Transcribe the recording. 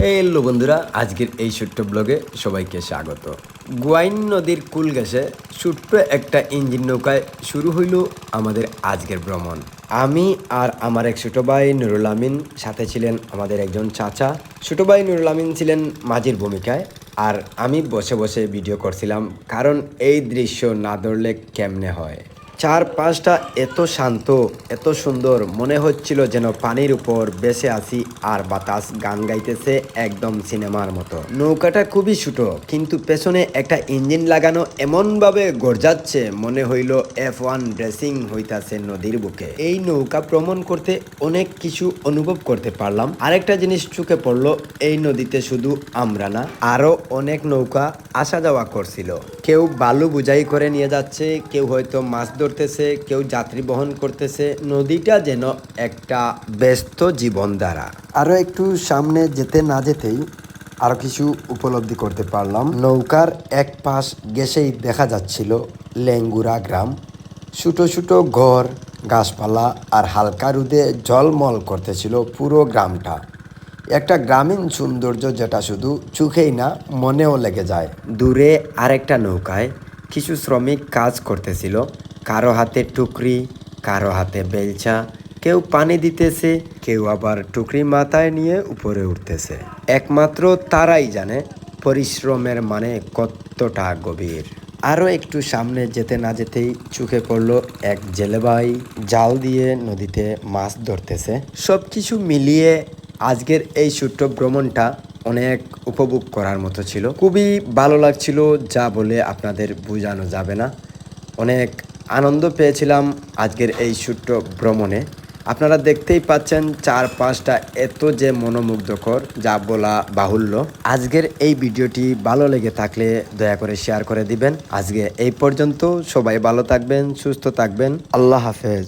Hello বন্ধুরা, আজকের এই ছোট্ট ব্লগে সবাইকে স্বাগত। গোয়াইন নদীর কুল ঘেঁষে ছোট্ট একটা ইঞ্জিন নৌকায় শুরু হইল আমাদের আজকের ভ্রমণ। আমি আর আমার এক ছোট ভাই নুরুল আমিন, সাথে ছিলেন আমাদের একজন চাচা। ছোট ভাই নুরুল আমিন ছিলেন মাঝির ভূমিকায়, আর আমি বসে বসে ভিডিও করছিলাম, কারণ এই দৃশ্য না ধরলে কেমনে হয়। চারপাশটা এত শান্ত, এত সুন্দর, মনে হচ্ছিল যেন পানির উপর বেসে আছি আর বাতাস গান গাইতেছে একদম সিনেমার মতো। নৌকাটা খুবই ছোট, কিন্তু পেছনে একটা ইঞ্জিন লাগানো এমনভাবে গর্জাচ্ছে মনে হইল F1 রেসিং হইতাছে নদীর বুকে। এই নৌকা ভ্রমণ করতে অনেক কিছু অনুভব করতে পারলাম। আরেকটা জিনিস চোখে পড়লো, এই নদীতে শুধু আমরা না, আরো অনেক নৌকা আসা যাওয়া করছিল। কেউ বালু বোঝাই করে নিয়ে যাচ্ছে, কেউ হয়তো মাছ ধরতেছে, কেউ যাত্রী বহন করতেছে। নদীটা যেন একটা ব্যস্ত জীবনধারা। আরো একটু সামনে যেতে না যেতেই আরো কিছু উপলব্ধি করতে পারলাম। নৌকার এক পাশ ঘেঁষেই দেখা যাচ্ছিল লেঙ্গুরা গ্রাম। ছোটো ছোটো ঘর, গাছপালা আর হালকা রোদে ঝলমল করতেছিল পুরো গ্রামটা। একটা গ্রামীণ সৌন্দর্য যেটা শুধু চোখেই না, মনেও লেগে যায়। দূরে আরেকটা নৌকায় কিছু শ্রমিক কাজ করতেছিল, কারো হাতে টুকরি, কারো হাতে বেলচা। কেউ পানি দিতেছে, কেউ আবার টুকরি মাথায় নিয়ে উপরে উঠতেছে। একমাত্র তারাই জানে পরিশ্রমের মানে কতটা গভীর। আরও একটু সামনে যেতে না যেতেই চোখে পড়লো এক জেলে ভাই জাল দিয়ে নদীতে মাছ ধরতেছে। সব কিছু মিলিয়ে আজকের এই ছোট্ট ভ্রমণটা অনেক উপভোগ করার মতো ছিল। খুবই ভালো লাগছিল, যা বলে আপনাদের বোঝানো যাবে না। অনেক আনন্দ পেয়েছিলাম আজকের এই ছোট্ট ভ্রমণে। আপনারা দেখতেই পাচ্ছেন চারপাশটা এত যে মনোমুগ্ধকর, যা বলা বাহুল্য। আজকের এই ভিডিওটি ভালো লেগে থাকলে দয়া করে শেয়ার করে দিবেন। আজকে এই পর্যন্ত, সবাই ভালো থাকবেন, সুস্থ থাকবেন। আল্লাহ হাফেজ।